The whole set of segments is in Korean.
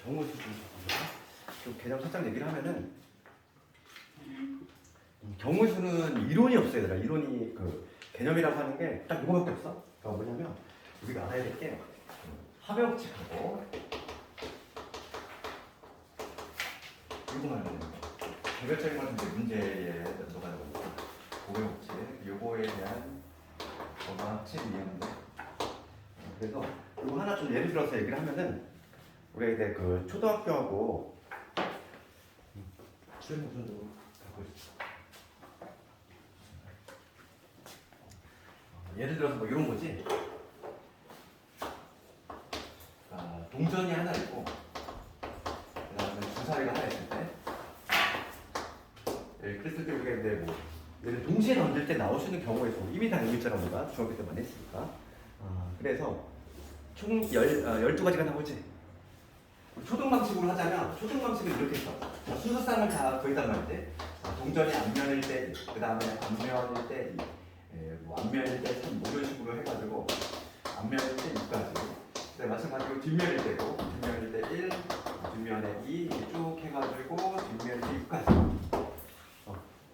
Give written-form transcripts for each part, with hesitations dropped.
경우수 좀 개념 살짝 얘기를 하면은 경우수는 이론이 없어요, 얘들아. 이론이 그 개념이라고 하는 게 딱 이거밖에 없어. 그러니까 뭐냐면 우리가 알아야 될 게 합의법칙하고 이거만 알아야 돼요. 개별적인 것은 이제 문제에 들어가는 거고 고배법칙 요거에 대한 합친 이해인데 그래서 이거 하나 좀 예를 들어서 얘기를 하면은 우리가 이제 그 초등학교하고 수행고사도 갖고 있어. 예를 들어서 뭐 이런 거지. 동전이 하나 있고 그다음에 주사위가 하나 있을 때 그랬을 때 우리가 이제 뭐 얘를 동시에 던질 때 나올 수 있는 경우에 수 이미 다 여기 있잖아. 우리가 중학교 때 많이 했으니까. 그래서 총 12가지가 나오지. 초등 방식으로 하자면 초등 방식은 이렇게 있어. 순서상을 다 거기다 넣을 때 동전이 앞면일 때, 그 다음에 앞면일 때, 뭐 앞면일 때 3, 뭐 이런 식으로 해가지고 앞면일 때 6까지. 마찬가지로 뒷면일 때고 뒷면일 때 1, 뒷면에 2 쭉 해가지고 뒷면일 때 6까지.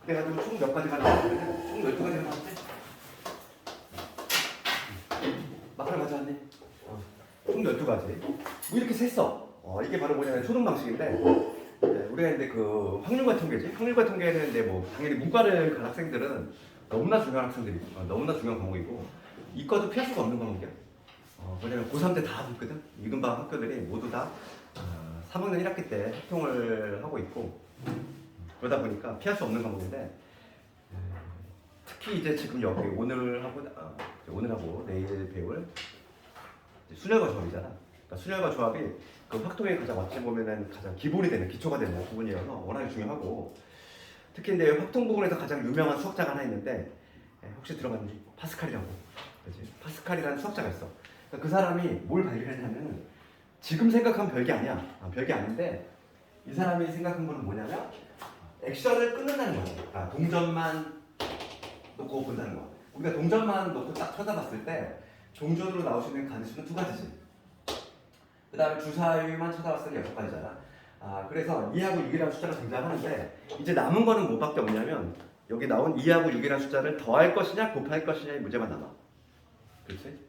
그래가지고 총 몇 가지가 나왔는데 총 12가지가 나왔대. 마크를 가져왔네. 총 12가지. 뭐 이렇게 셌어. 이게 바로 뭐냐면 초등 방식인데 우리가 이제 그 확률과 통계지. 확률과 통계는 이제 뭐 당연히 문과를 간 학생들은 너무나 중요한 학생들이고 너무나 중요한 과목이고 이과도 피할 수가 없는 과목이야. 왜냐면 고3 때 다 붙거든. 이근방 학교들이 모두 다 3학년 1학기 때 합평을 하고 있고 그러다 보니까 피할 수 없는 과목인데 특히 이제 지금 여기 오늘하고 내일 배울 순열과 조합이잖아. 그러니까 순열과 조합이 그 확통에 가장 어찌 보면은 가장 기본이 되는 기초가 되는 부분이어서 워낙에 중요하고 특히 이제 확통 부분에서 가장 유명한 수학자가 하나 있는데 혹시 들어봤니? 파스칼이라고. 그렇지? 파스칼이라는 수학자가 있어. 그러니까 그 사람이 뭘 발견했냐면 지금 생각하면 별게 아니야. 별게 아닌데 이 사람이 생각한 거는 뭐냐면 액션을 끊는다는 거지. 그러니까 동전만 놓고 본다는 거. 우리가 동전만 놓고 딱 쳐다봤을 때 동전으로 나올 수 있는 가지수는 2가지지. 그 다음에 주사위만 쳐다봤을 때 6가지잖아. 그래서 2하고 6이라는 숫자가 등장하는데 이제 남은 거는 뭐밖에 없냐면 여기 나온 2하고 6이라는 숫자를 더할 것이냐 곱할 것이냐의 문제만 남아. 그렇지?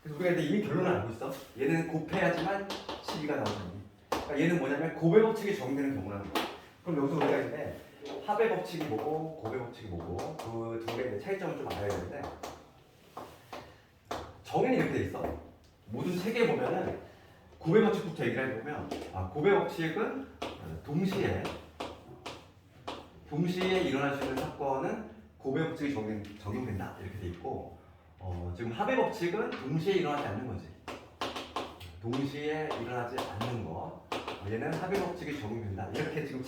그래서 우리가 이제 이미 결론을 알고 있어. 얘는 곱해야지만 12가 나오는. 그러니까 얘는 뭐냐면 고배 법칙이 적용되는 경우라는 거야. 그럼 여기서 우리가 이제 합의 법칙이 뭐고 고배 법칙이 뭐고 그 두 개의 차이점을 좀 알아야 되는데 정의는 이렇게 돼 있어. 모든 책에 보면은 고배 법칙부터 얘기를 해보면 고배 법칙은 동시에 일어날 수 있는 사건은 고배 법칙이 적용된다 이렇게 돼 있고 지금 합의 법칙은 동시에 일어나지 않는 거지. 동시에 일어나지 않는 거. 얘는 합의 법칙이 적용된다. 이렇게 지금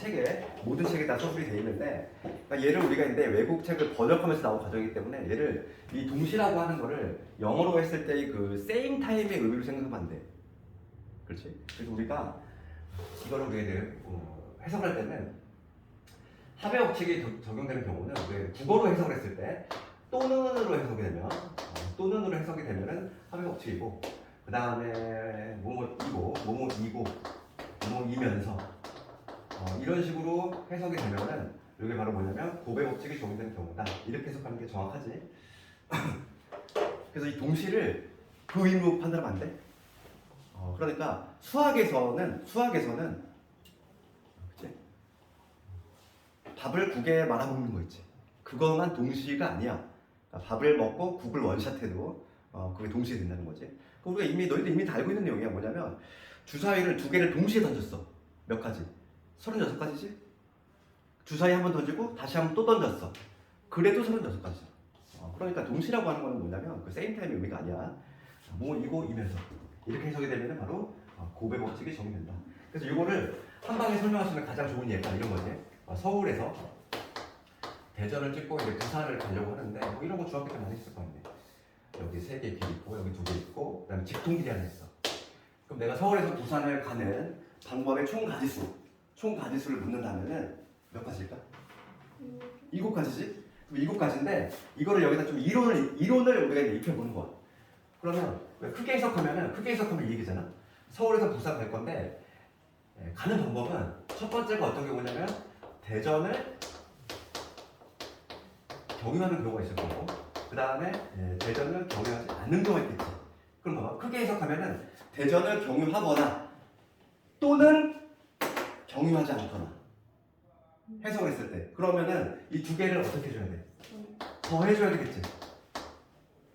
모든 책에 다 서술이 돼 있는데, 그러니까 얘를 우리가 이제 외국 책을 번역하면서 나온 과정이기 때문에 얘를 이 동시라고 하는 거를 영어로 했을 때의 그 same time의 의미로 생각하면 안 돼. 그렇지? 그래서 우리가 이거를 해석을 할 때는 합의 법칙이 적용되는 경우는 우리 국어로 해석을 했을 때 또는으로 해석이 되면 또는으로 해석이 되면은 합의 법칙이고 그 다음에 뭐뭐이고 뭐뭐이면서 이런 식으로 해석이 되면은 이게 바로 뭐냐면 고배 법칙이 적용되는 경우다. 이렇게 해석하는 게 정확하지. 그래서 이 동시를 그 의미로 판단하면 안 돼. 그러니까 수학에서는 그치? 밥을 국에 말아먹는 거 있지. 그것만 동시가 아니야. 그러니까 밥을 먹고 국을 원샷해도 그게 동시에 된다는 거지. 우리가 너희들 이미 다 알고 있는 내용이야. 뭐냐면 주사위를 2개를 동시에 던졌어. 몇 가지? 36가지지? 주사위 한 번 던지고 다시 한 번 또 던졌어. 그래도 36가지. 그러니까 동시라고 하는 거는 뭐냐면 그 세임 타임의 의미가 아니야. 뭐이고 이면서 이렇게 해석이 되면 바로 고배 법칙이 적용된다. 그래서 이거를 한 방에 설명할 수 있는 가장 좋은 예가 이런 거지. 서울에서 대전을 찍고 이제 부산을 가려고 하는데 뭐 이런 거 중학교 때 많이 했을 거 아니에요. 여기 3개 길 있고 여기 2개 있고 그다음에 직통길이 하나 있어. 그럼 내가 서울에서 부산을 가는 방법의 총 가지수를 묻는다면은 몇 가지일까? 7가지지? 그럼 7가지인데 이거를 여기다 좀 이론을 우리가 이제 입혀보는 거야. 그러면 크게 해석하면 이 얘기잖아. 서울에서 부산 갈 건데 가는 방법은 첫 번째가 어떤 경우냐면 대전을 경유하는 경우가 있을 거고 그 다음에 대전을 경유하지 않는 경우가 있겠지. 그럼 봐봐. 크게 해석하면은 대전을 경유하거나 또는 경유하지 않거나 해석을 했을 때 그러면은 이 두 개를 어떻게 해줘야 돼? 더 해줘야 되겠지.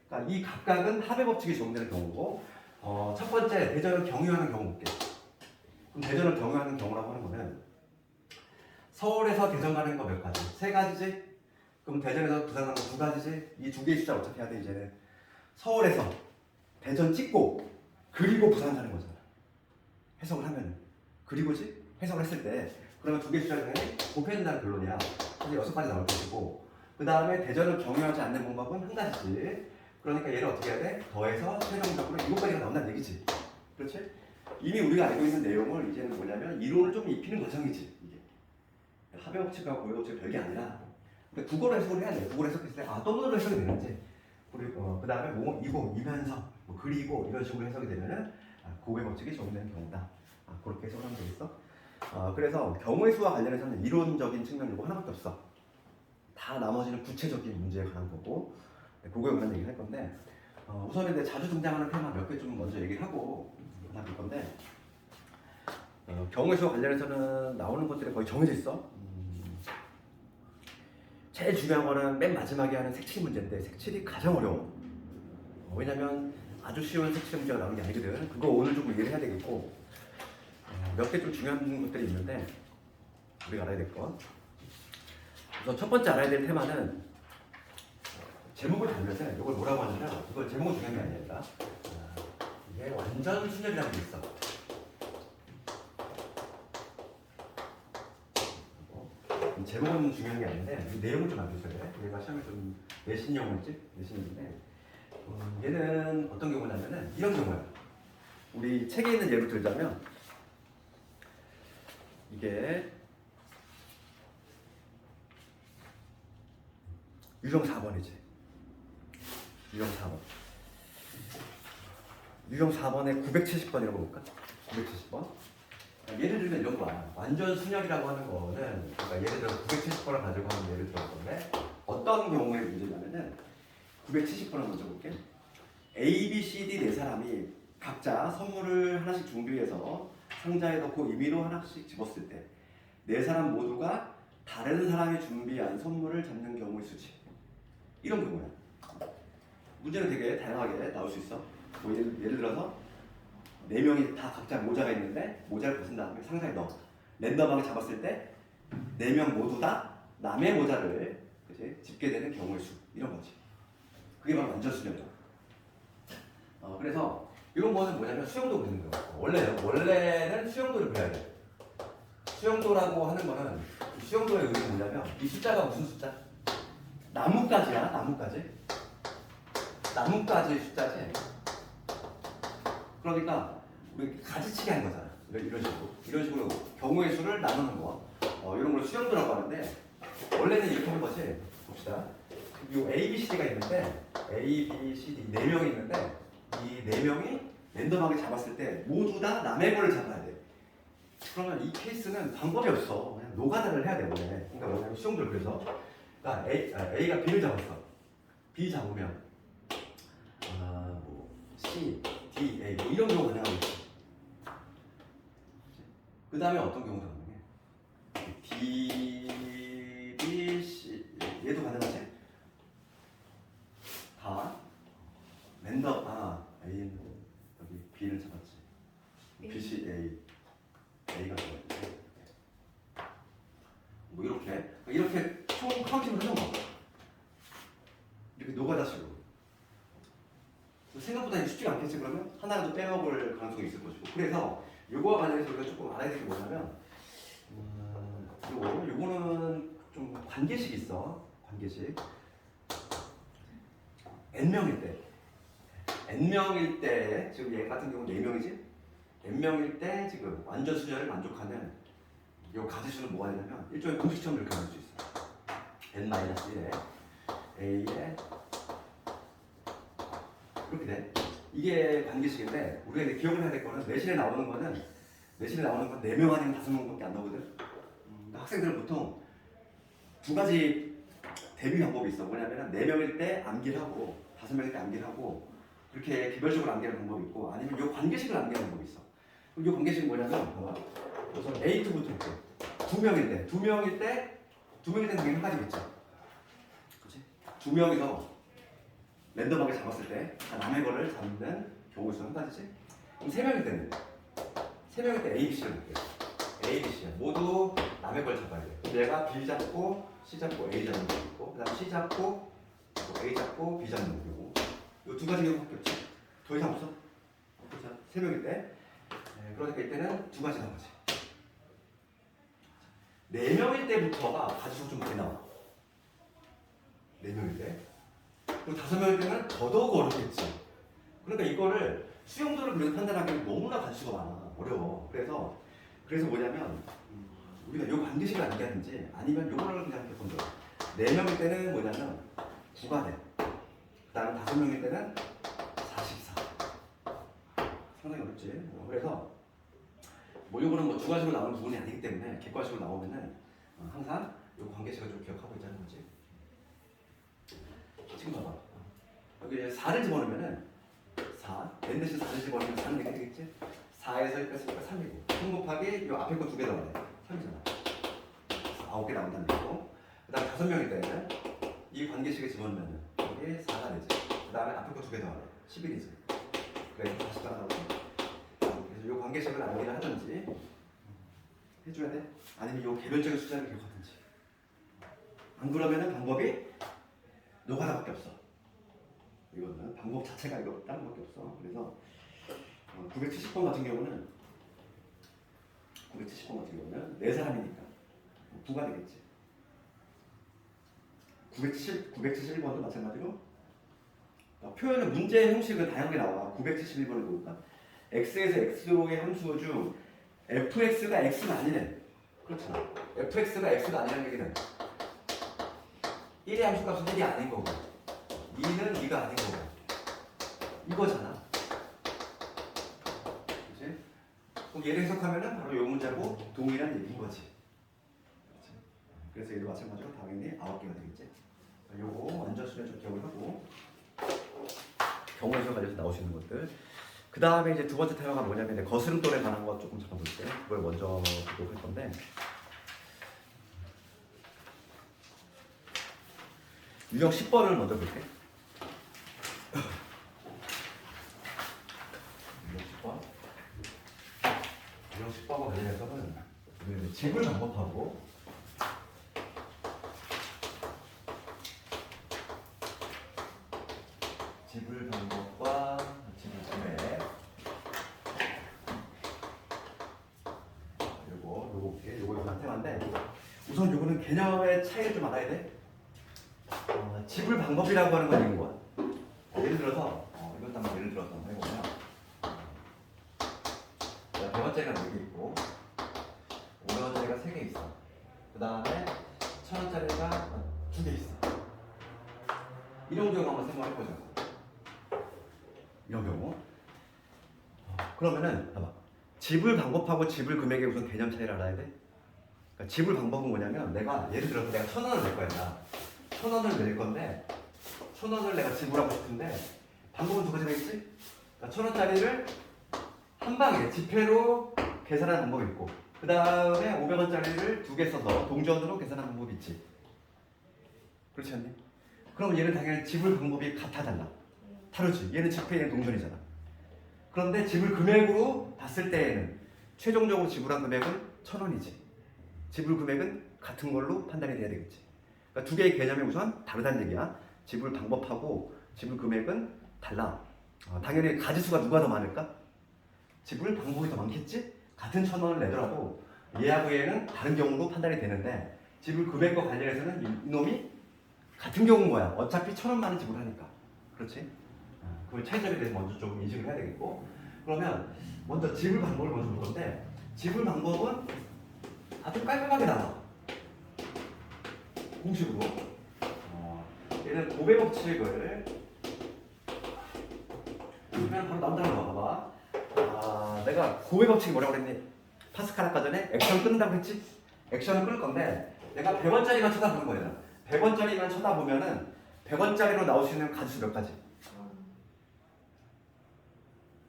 그러니까 이 각각은 합의 법칙이 적용되는 경우고 첫 번째 대전을 경유하는 경우 볼게. 그럼 대전을 경유하는 경우라고 하는 거는 서울에서 대전 가는 거 몇 가지? 세 가지지? 그럼 대전에서 부산 가는 거 두 가지지? 이 두 개의 숫자 어떻게 해야 돼 이제는? 서울에서 대전 찍고 그리고 부산 가는 거잖아. 해석을 하면은 그리고지? 해석을 했을 때 그러면 두 개의 숫자를 곱해야 된다는 결론이야. 그래서 여섯 가지 나올 것이고 그 다음에 대전을 경유하지 않는 방법은 한 가지지. 그러니까 얘를 어떻게 해야 돼? 더해서 최종적으로 일곱 가지가 나온다는 얘기지. 그렇지? 이미 우리가 알고 있는 내용을 이제는 뭐냐면 이론을 좀 입히는 과정이지. 이게 합의 법칙하고 고유 법칙이 별게 아니라 그러니까 국어로 해석을 해야 돼. 국어로 해석했을 때 또는으로 해석이 되는지 그리고 그 다음에 이고 이면서 그리고 이런 식으로 해석이 되면은 고유 법칙이 적용되는 경우다. 그렇게 해석을 하면 되겠어? 그래서 경우의 수와 관련해서는 이론적인 측면이 하나밖에 없어. 다 나머지는 구체적인 문제에 관한 거고 그거에 관한 얘기를 할 건데 우선은 이제 자주 등장하는 테마 몇 개 좀 먼저 얘기를 하고 할 건데 경우의 수와 관련해서는 나오는 것들이 거의 정해져 있어. 제일 중요한 거는 맨 마지막에 하는 색칠 문제인데 색칠이 가장 어려워. 왜냐면 아주 쉬운 색칠 문제가 나오는 게 아니거든. 그거 오늘 좀 이해를 해야 되겠고 몇 개 좀 중요한 것들이 있는데 우리가 알아야 될 것. 우선 첫 번째 알아야 될 테마는 제목을 달면은 이걸 뭐라고 하냐면 이걸 제목은 중요한 게 아니라 이게 완전 순열이라는 게 있어. 제목은 중요한 게 아닌데 이 내용을 좀 알려줘야 돼. 얘가 시험에 좀 내신용이지? 내신용인데 얘는 어떤 경우냐면은 이런 경우야. 우리 책에 있는 예를 들자면 이게 유형 4번이지. 유형 4번. 유형 4번에 970번이라고 볼까? 970번. 예를 들면 이런 거야. 완전 순열이라고 하는 거는 그러니까 예를 들어 970번을 가지고 하는 예를 들어 건데 어떤 경우에 문제냐면은 970번을 먼저 볼게. A, B, C, D 네 사람이 각자 선물을 하나씩 준비해서 상자에 넣고 임의로 하나씩 집었을 때 네 사람 모두가 다른 사람이 준비한 선물을 잡는 경우의 수치. 이런 경우야. 문제는 되게 다양하게 나올 수 있어. 뭐 예를 들어서 네 명이 다 각자 모자가 있는데 모자를 벗은 다음에 상자에 넣어. 랜덤하게 잡았을 때 네 명 모두 다 남의 모자를 그치? 집게 되는 경우의 수. 이런 거지. 그게 바로 완전 수련이야. 그래서 이런 거는 뭐냐면 수용도 그리는 거야. 원래는 수용도를 그려야 돼. 수용도라고 하는 거는 수용도의 의미는 뭐냐면 이 숫자가 무슨 숫자? 나뭇가지야, 나뭇가지. 나뭇가지의 숫자지. 그러니까 우리 가지치기 하는 거잖아. 이런 식으로 경우의 수를 나누는 거. 이런 걸 수용도라고 하는데 원래는 이렇게 하는 거지. 봅시다. 요 A, B, C가 있는데 A, B, C, D 네 명이 있는데 이 네 명이 랜덤하게 잡았을 때 모두 다 남의 거를 잡아야 돼. 그러면 이 케이스는 방법이 없어. 그냥 노가다를 해야 돼 원래. 그러니까 뭐냐면 수용도를 그래서 그러니까 A가 B를 잡았어. B 잡으면 뭐 C, D, A 뭐 이런 경우가 가능하겠지. 그 다음에 어떤 경우가 가능해? D, B, C 얘도 가능하지? 다 랜덤 A는 여기 B를 잡았지. B, C, A가 들어있지. 뭐 이렇게 총 카운팅을 하는 거. 이렇게 노가다식으로. 생각보다 쉽지가 않겠지. 그러면 하나라도 빼먹을 가능성이 있을 것이고. 그래서 요거와 관련해서 우리가 조금 알아야 될 게 뭐냐면 요거는 좀 관계식이 있어. 관계식. N명일 때 지금 얘 같은 경우는 4명이지? N명일 때 지금 완전 수열을 만족하는 요 가지수는 뭐가 되냐면 일종의 공식처럼 이렇게 만들 수 있어. N-1에 A에 이렇게 돼. 이게 관계식인데 우리가 이제 기억을 해야 될 거는 내신에 나오는 거는 내신에 나오는 건 4명 아니면 5명밖에 안 나오거든. 학생들은 보통 두 가지 대비 방법이 있어. 뭐냐면 4명일 때 암기를 하고 5명일 때 암기를 하고 그렇게 개별적으로 암기하는 방법이 있고 아니면 요 관계식을 암기하는 방법이 있어. 그럼 요 관계식은 뭐냐면 봐봐. 우선 A2부터 할게. 2명일 때 당연히 한 가지겠지. 그렇지? 2명이서 랜덤하게 잡았을 때 남의 거를 잡는 경우 수는 한 가지지. 그럼 3명일 때는 3명일 때 A, B, C를 볼게요. A, B, C야. 모두 남의 걸 잡아야 돼. 그럼 얘가 B 잡고 C 잡고 A 잡는 거 있고 그 다음 C 잡고 A 잡고 B 잡는 거고 이 두 가지 경우밖에 없지. 더 이상 없어. 그렇죠? 3명일 때. 그러니까 이때는 두 가지 나오지. 4명일 때부터가 가지수가 좀 많이 나와. 4명일 때. 그리고 5명일 때는 더더욱 어렵겠지. 그러니까 이거를 수용도를 그래서 판단하기는 너무나 가지수가 많아. 어려워. 그래서 뭐냐면 우리가 요 관계식을 암기하든지 아니면 요거를 그냥 이렇게 건져. 4명일 때는 뭐냐면 9가 돼. 그 다음에 5명일 때는 44. 상당히 어렵지. 그래서 뭐 요거는 뭐 주관식으로 나오는 부분이 아니기 때문에 객관식으로 나오면은 항상 요 관계식을 좀 기억하고 있자는 거지. 지금 봐봐. 여기 4를 집어넣으면은 4, n 대신 4를 집어넣으면 4는 이렇게 되겠지? 4에서 1 뺐으니까 3이고 3 곱하기 요 앞에 거 2개 더하네 3이잖아. 9개 나온다는 얘기고 그 다음 5명일 때는 이 관계식에 집어넣으면 여기 4가 되지. 그 다음에 앞에 거 2개 더하네 11이지. 그래서 다시 따라가고 그래서 요 관계식을 암기를 하든지 해줘야 돼. 아니면 요 개별적인 숫자를 기억하든지. 안 그러면은 방법이 노가다밖에 없어. 이거는 방법 자체가 이거 다른 것밖에 없어. 그래서 970번 같은 경우는 4사람이니까 9가 되겠지. 971번도 마찬가지로 표현은 문제 형식은 다양하게 나와. 971번을 볼까? x에서 x로의 함수 중 fx가 x가 아니네. 그렇잖아. fx가 x가 아니라는 얘기는 1의 함수값은 1이 아닌 거고 2는 2가 아닌 거고 이거잖아. 그치? 그럼 얘를 해석하면은 바로 요 문제하고 동일한 얘기인 거지. 그치? 그래서 얘도 마찬가지로 당연히 9개가 되겠지. 요거 완전 수련 좀 기억을 하고 경우에서 가지고 나올 수 있는 것들. 그 다음에 이제 두 번째 테마가 뭐냐면 거스름돈에 관한 거 조금 잡아볼게요. 그걸 먼저 보도록 할 건데 유형 10번을 먼저 볼게. 유형 10번과 관련해서는 집을 방법하고 집을 방법과 집을 구매 요거 테마인데 우선 요거는 개념의 차이를 좀 알아야 돼. 집을 방법이라고 하는 건 이런 거야. 예를 들어서 이것도 한번 예를 들어서 한번 해보면 100원짜리가 4개 있고 500원짜리가 3개 있어. 그 다음에 1000원짜리가 2개 있어. 이런 경우 한번 생각해보자. 이런 경우 그러면은 봐봐. 집을 방법하고 집을 금액의 우선 개념 차이를 알아야 돼. 그러니까 집을 방법은 뭐냐면 내가 예를 들어서 내가 1000원을 낼 거야. 1000원을 낼 건데 1000원을 내가 지불하고 싶은데 방법은 두 가지가 있지? 그러니까 1000원짜리를 한 방에 지폐로 계산하는 방법이 있고 그 다음에 500원짜리를 2개 써서 동전으로 계산하는 방법이 있지. 그렇지 않니? 그럼 얘는 당연히 지불 방법이 같아 달라. 다르지. 얘는 지폐, 얘는 동전이잖아. 그런데 지불 금액으로 봤을 때에는 최종적으로 지불한 금액은 1000원이지. 지불 금액은 같은 걸로 판단이 돼야 되겠지. 그러니까 두 개의 개념이 우선 다르다는 얘기야. 지불 방법하고 지불 금액은 달라. 당연히 가지수가 누가 더 많을까? 지불 방법이 더 많겠지? 같은 1000원을 내더라도 얘하고 얘는 다른 경우로 판단이 되는데 지불 금액과 관련해서는 이놈이 같은 경우인 거야. 어차피 1000원만은 지불하니까. 그렇지? 그 차이점에 대해서 먼저 조금 인식을 해야 되겠고 그러면 먼저 지불 방법을 먼저 볼 건데 지불 방법은 아주 깔끔하게 나와. 공식으로 얘는 고배 법칙을 보면 바로 나온다는 거 봐봐. 내가 고배 법칙이 뭐라고 그랬니? 파스칼 아까 전에 액션 끊는다고 했지? 액션을 끊을 건데 내가 100원짜리만 쳐다보는 거예요. 100원짜리만 쳐다보면은 100원짜리로 나올 수 있는 가지수 몇 가지?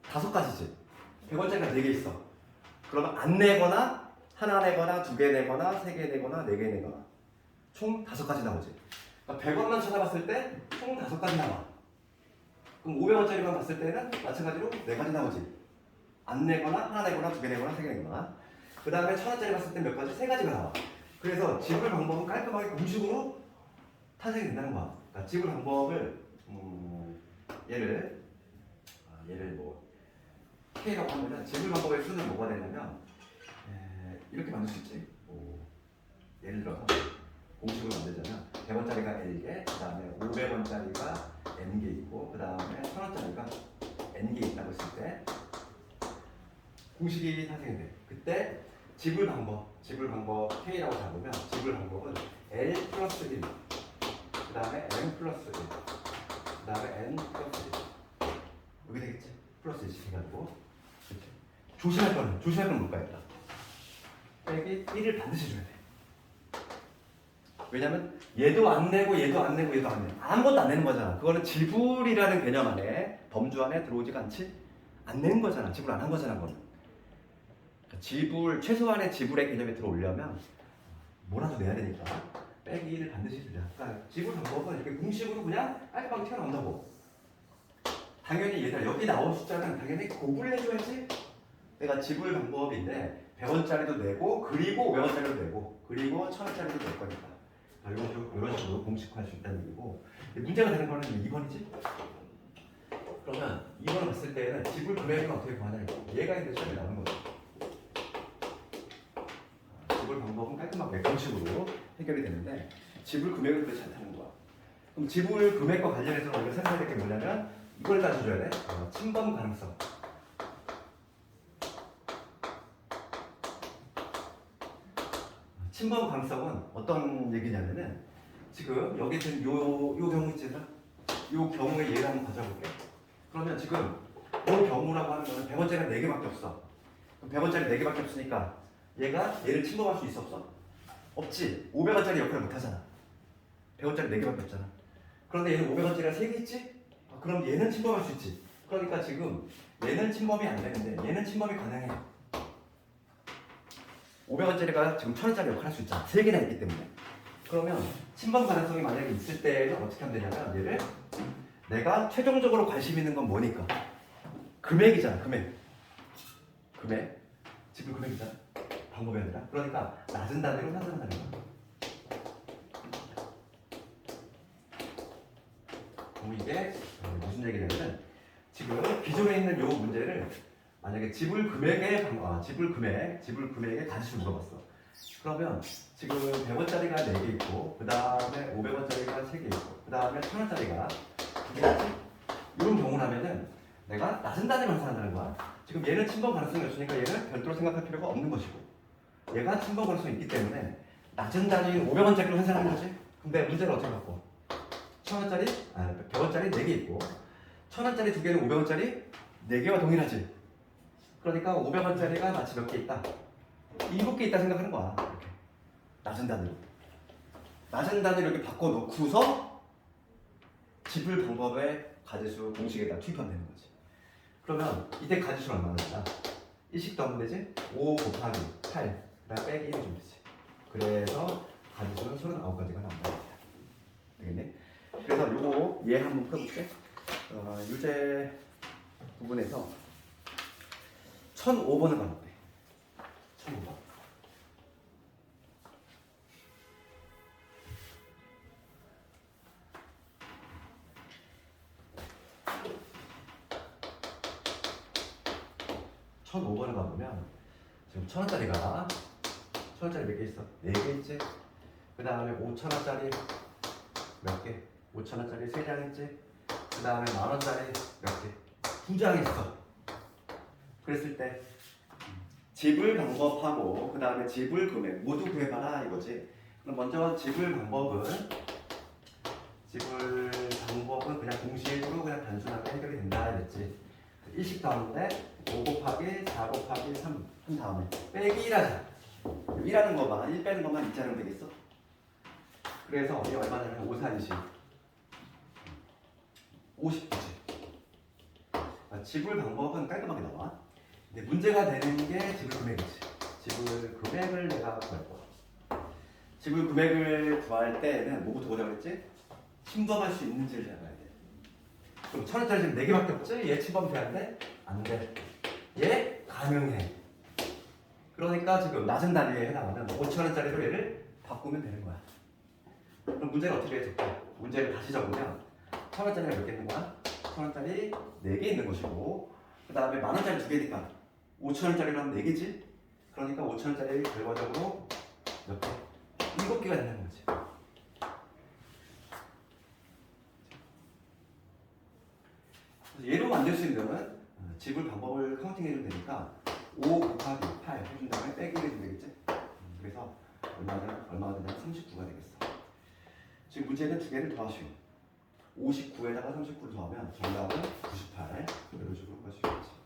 5가지지. 100원짜리가 4개 있어. 그러면 안 내거나 하나 내거나 2개 내거나 3개 내거나 4개 내거나 총 5가지 나오지. 그러니까 100원만 쳐다봤을 때 총 5가지 나와. 그럼 500원짜리만 봤을 때는 마찬가지로 4가지 나오지. 안 내거나 하나 내거나 2개 내거나 3개 내거나. 그 다음에 1000원짜리 봤을 때 몇 가지? 3가지가 나와. 그래서 지불 방법은 깔끔하게 공식으로 탄생이 된다는 거야. 그러니까 지불 방법을 얘를 뭐 K라고 하면은 지불 방법의 수는 뭐가 되냐면 이렇게 만들 수 있지. 뭐 예를 들어서 공식을 만들자면 100원짜리가 L개, 그 다음에 500원짜리가 N개 있고, 그 다음에 1000원짜리가 N개 있다고 했을 때 공식이 탄생이 돼. 그때 지불 방법 K라고 잡으면 지불 방법은 L 플러스 1, 그 다음에 N 플러스 1, 그 다음에 N 플러스 1 여기 되겠지? 플러스 1씩 해가지고 그렇지? 조심할 건 뭘까요? 빼기 1을 반드시 줘야 돼. 왜냐면 얘도 안 내고 얘도 안 내고 얘도 안 내. 아무것도 안 내는 거잖아. 그거는 지불이라는 개념 안에 범주 안에 들어오지가 않지? 안 내는 거잖아. 지불 안 한 거잖아. 그거는. 지불 최소한의 지불의 개념에 들어오려면 뭐라도 내야 되니까 빼기 1을 반드시 주자. 그러니까 지불 방법은 이렇게 공식으로 그냥 깔끔하게 튀어나온다고. 당연히 얘들아 여기 나온 숫자는 당연히 곱을 해줘야지. 내가 지불 방법인데 100원짜리도 내고 그리고 500원짜리도 내고 그리고 1000원짜리도 낼 거니까 이런 식으로 공식화할 수 있다는 얘기고, 문제가 되는 거는 2번이지. 그러면 2번을 봤을 때는 지불 금액은 어떻게 구하냐 이거. 얘가 이제 시험에 나오는 거죠. 지불 방법은 깔끔하게 공식으로 해결이 되는데 지불 금액을 그렇지 않다는 거야. 그럼 지불 금액과 관련해서 우리가 생각해야 될 게 뭐냐면 이걸 따져줘야 돼. 침범 가능성. 침범 가능성은 어떤 얘기냐면은 지금 여기 지금 요 경우 있잖아. 요 경우에 얘를 한번 가져볼게. 그러면 지금 요 경우라고 하는 거는 100원짜리가 4개밖에 없어. 100원짜리 4개밖에 없으니까 얘를 침범할 수 있어 없어? 없지. 500원짜리 역할을 못 하잖아. 100원짜리 4개밖에 없잖아. 그런데 얘는 500원짜리가 3개 있지? 그럼 얘는 침범할 수 있지. 그러니까 지금 얘는 침범이 안 되는데 얘는 침범이 가능해. 500원짜리가 지금 1000원짜리 역할을 할 수 있잖아. 3개나 있기 때문에. 그러면 침범 가능성이 만약에 있을 때는 어떻게 하면 되냐면 얘를 내가 최종적으로 관심 있는 건 뭐니까? 금액이잖아. 금액. 지불 금액이잖아. 방법이 아니라. 그러니까 낮은 단위로 환산한다는 거야. 그럼 이게 무슨 얘기냐면 지금 기존에 있는 요 문제를 만약에 지불 금액의 가지수를 물어봤어. 그러면 지금 100원짜리가 4개 있고 그 다음에 500원짜리가 3개 있고 그 다음에 1000원짜리가 2개 있지? 이런 경우라면은 내가 낮은 단위로 환산한다는 거야. 지금 얘는 침범 가능성이 없으니까 얘는 별도로 생각할 필요가 없는 것이고 얘가 침범 가능성이 있기 때문에 낮은 단위인 500원짜리로 환산하는 거지. 근데 문제를 어떻게 바꿔? 100원짜리 4개 있고 1000원짜리 2개는 500원짜리 4개와 동일하지. 그러니까 500원짜리가 마치 몇 개 있다? 7개 있다 생각하는 거야. 이렇게. 낮은 단위로 이렇게 바꿔놓고서 지불 방법의 가지수 공식에다 투입하면 되는 거지. 그러면 이때 가지수는 얼마나 되나? 1씩 더하면 되지? 5 곱하기 8 그다음 빼기 1이 좀 되지. 그래서 가지수는 39가지가 나온다. 되겠네? 그래서 요거 얘 한번 풀어볼게. 유제 부분에서 1005번을 가볼게. 1005번. (1005번을) 가보면 지금 1000원짜리가 1000원짜리 몇 개 있어? 4개 있지? 그 다음에 5000원짜리 몇 개? 5000원짜리 3장 있지? 그 다음에 만원짜리 몇 개? 2장 있어. 그랬을 때 지불 방법하고 그 다음에 지불 금액 모두 구해봐라 이거지. 그럼 먼저 지불 방법은 그냥 공식으로 그냥 단순하게 해결이 된다 이랬지. 1식 다음에 5 곱하기 4 곱하기 3 한 다음에 빼기 1하자. 1하는 것만 1 빼는 것만 2자르면 되겠어. 그래서 이게 얼마냐면 5, 4, 20 59지. 지불 방법은 깔끔하게 나와. 근데 문제가 되는 게 지불 금액이지. 지불 금액을 내가 구할 거야. 지불 금액을 구할 때는 뭐부터 보자고 했지? 침범할 수 있는지를 잡아야 돼. 그럼 1,000원짜리 지금 4개밖에 없지? 얘 침범 돼야 돼? 안 돼. 얘 가능해. 그러니까 지금 낮은 단위에 해당하는 5,000원짜리로 얘를 바꾸면 되는 거야. 그럼 문제는 어떻게 해줄까? 문제를 다시 적으면 1,000원짜리가 몇 개 있는 거야? 1,000원짜리 4개 있는 것이고, 그 다음에 만원짜리 2개니까 5,000원짜리라면 4개지? 그러니까 5,000원짜리 결과적으로 몇 개? 7개가 된다는 거지. 얘로 만들 수 있는 지불 방법을 카운팅 해주면 되니까 5 곱하기 8 해준 다음에 빼기 해주면 되겠지? 그래서 얼마가 되냐면 39가 되겠어. 지금 문제는 2개를 더하시오. 59에다가 39를 더하면 정답은 98. 이런 식으로 갈 수 있겠지.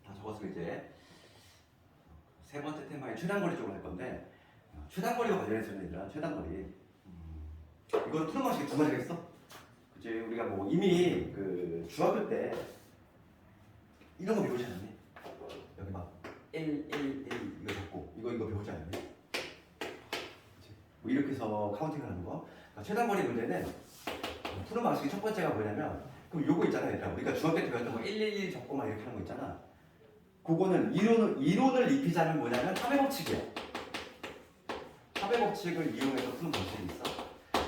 다 적었으면 이제 세 번째 테마의 최단거리 쪽으로 할 건데, 최단거리와 관련해서는 얘들아, 최단거리 이거는 푸는 방식이 두 가지가 있어. 그치? 우리가 뭐 이미 그 중학교 때 이런 거 배우지 않았니? 여기 막 L 이거 적고 이거 배우지 않았니? 그치? 뭐 이렇게 해서 카운팅을 하는 거. 그러니까 최단거리 문제는 푸는 방식이 첫 번째가 뭐냐면, 그럼 요거 있잖아. 얘들아, 우리가 중학교 때 배웠던 거 111 적고 막 이렇게 하는 거 있잖아. 그거는 이론을 입히자면 뭐냐면 합의 법칙이야. 합의 법칙을 이용해서 푸는 방식이 있어.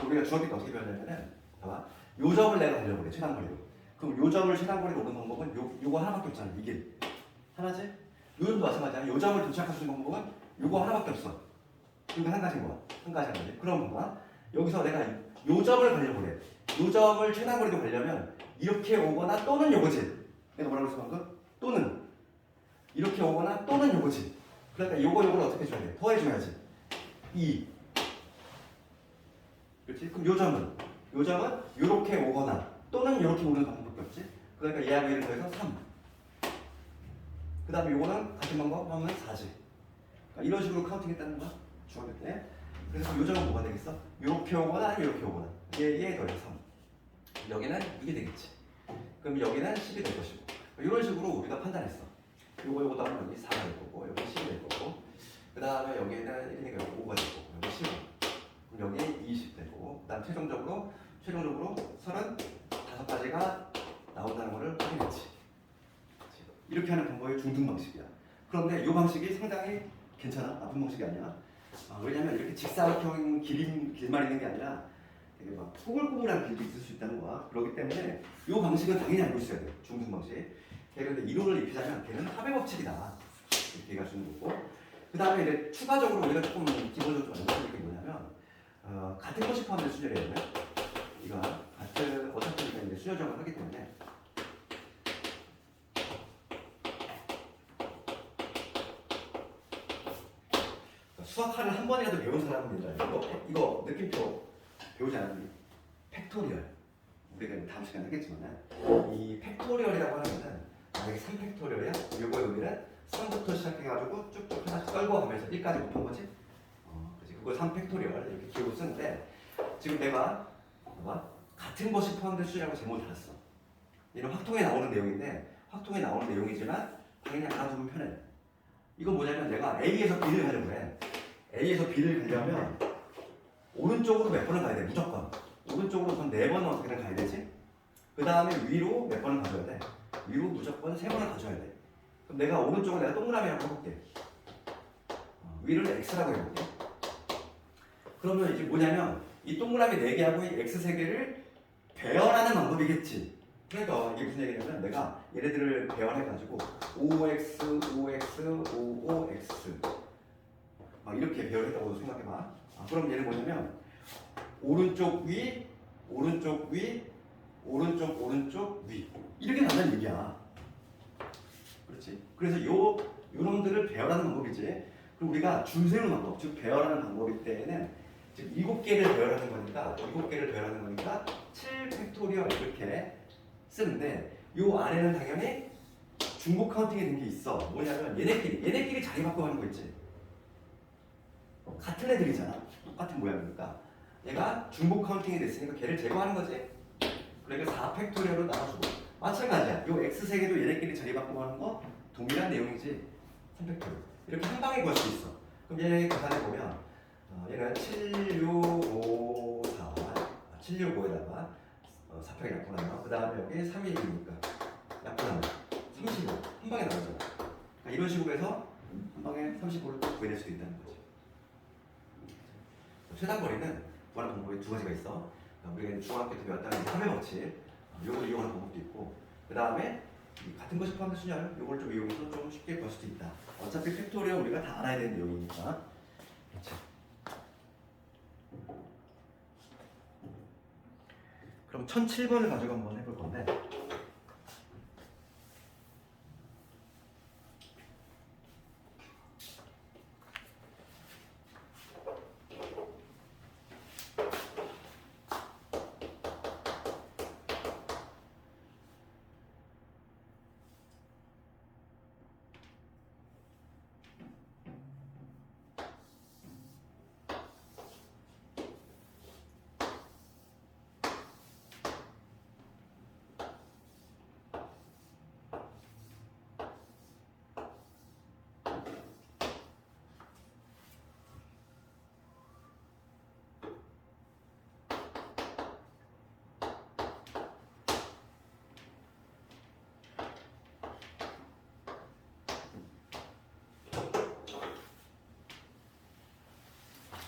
우리가 중학교 때 어떻게 배웠냐면은, 봐봐. 요 점을 내가 달려보래, 최단거리로. 그럼 요 점을 최단거리로 오는 방법은 요거 하나밖에 없잖아. 이게 하나지? 요 점도 마찬가지야. 요 점을 도착할 수 있는 방법은 요거 하나밖에 없어. 그러니까 한 가지인 거야. 한 가지 한 가지. 그럼 봐봐. 여기서 내가 요 점을 가려보래. 요 점을 최단거리로 가려면 이렇게 오거나 또는 요거지. 내가 뭐라고 했어 방금? 또는 이렇게 오거나 또는 요거지. 그러니까 요거를 어떻게 줘야 돼? 더해줘야지. 2. 그렇지? 그럼 요 점은 요렇게 오거나 또는 요렇게 오는 방법밖에 없지. 그러니까 얘하고 얘를 더해서 3. 그 다음에 요거는 같은 방법 하면 4지. 그러니까 이런 식으로 카운팅 했다는 거야. 중학교 때. 그래서 요 점은 뭐가 되겠어? 요렇게 오거나 요렇게 오거나. 얘 더해서 3. 여기는 이게 되겠지. 그럼 여기는 10이 될 것이고. 이런 식으로 우리가 판단했어. 요거 다음에 여기 4가 될 거고, 여기 10이 될 거고, 그 다음에 여기는 1이니까 여기 5가 될 거고, 여기 10. 그럼 여기 20 되고, 그 다음 최종적으로 35가지가 나온다는 것을 확인했지. 이렇게 하는 방법이 중등 방식이야. 그런데 이 방식이 상당히 괜찮아. 나쁜 방식이 아니야. 왜냐면 이렇게 직사각형 길만 있는 게 아니라 되게 막 꼬불꼬불한 길도 있을 수 있다는 거야. 그렇기 때문에 이 방식은 당연히 알고 있어야 돼. 중등 방식. 그런데 이론을 입히자면 걔는 합의 법칙이다. 이렇게 얘기할 수 있는 거고. 그 다음에 이제 추가적으로 우리가 조금 기본적으로 좀 알고 있는 게 뭐냐면, 같은 것이 포함된 수열이에요. 이거 같은 어차피 우리가 이제 수열 적용을 하기 때문에. 수학하는 한 번이라도 배운 사람입니다. 이거 느낌표 배우지 않았니? 팩토리얼. 우리가 다음 시간에 하겠지만, 이 팩토리얼이라고 하는 거는 만약에 3팩토리얼이야? 요거 여기는 3부터 시작해가지고 쭉쭉 하나씩 끌고 가면서 1까지 못한 거지? 그치? 그걸 3팩토리얼 이렇게 기억을 쓰는데, 지금 내가 봐봐. 같은 것이 포함된 수량을 제목을 달았어. 얘는 확통에 나오는 내용인데 확통에 나오는 내용이지만 당연히 알아두면 편해. 이건 뭐냐면 내가 A에서 B를 가려고 해. A에서 B를 가려면 오른쪽으로 몇 번을 가야 돼 무조건. 오른쪽으로 한 4번은 어떻게든 가야 되지. 그 다음에 위로 몇 번을 가줘야 돼. 위로 무조건 3번을 가줘야 돼. 그럼 내가 오른쪽은 내가 동그라미라고 해볼게. 위를 X라고 해볼게. 그러면 이제 뭐냐면 이 동그라미 4개하고 이 X 3개를 배열하는 방법이겠지. 그러니까 이게 무슨 얘기냐면 내가 얘네들을 배열해가지고 OX, OX, OOX 이렇게 배열했다고 생각해봐. 그럼 얘는 뭐냐면 오른쪽 위, 오른쪽 위, 오른쪽 오른쪽 위 이렇게 간다는 얘기야. 그렇지? 그래서 요놈들을 배열하는 방법이지. 그럼 우리가 줄 세우는 방법, 즉 배열하는 방법일 때에는 즉 7개를 배열하는 거니까 7개를 배열하는 거니까 7팩토리얼 이렇게 쓰는데 요 안에는 당연히 중복 카운팅이 된 게 있어. 뭐냐면 얘네끼리 자리 바꿔 가는 거 있지. 같은 애들이잖아. 똑같은 모양이니까 얘가 중복 카운팅이 됐으니까 걔를 제거하는 거지. 그러니까 4팩토리얼로 나눠주고 마찬가지야. 요 X 3개도 얘네끼리 자리 바꿔 가는 거 동일한 내용이지. 3팩토리얼 이렇게 한 방에 구할 수 있어. 그럼 얘네 계산해 보면 얘는 7, 6, 5, 4 7, 6, 5에다가 4팩 약분하면 그 다음에 여기 3이 1이니까 약분하면 35 한 방에 나오잖아. 그러니까 이런 식으로 해서 한 방에 35를 구해낼 수도 있다는 거지. 최단거리는 구하는 방법이 2가지가 있어. 우리가 중학교 때 배웠다는 3의 법칙 요걸 이용하는 방법도 있고 그 다음에 같은 것이 포함된 순열 요걸 좀 이용해서 좀 쉽게 구할 수도 있다. 어차피 팩토리얼 우리가 다 알아야 되는 내용이니까. 그렇지. 그럼 1007번을 가지고 한번 해볼 건데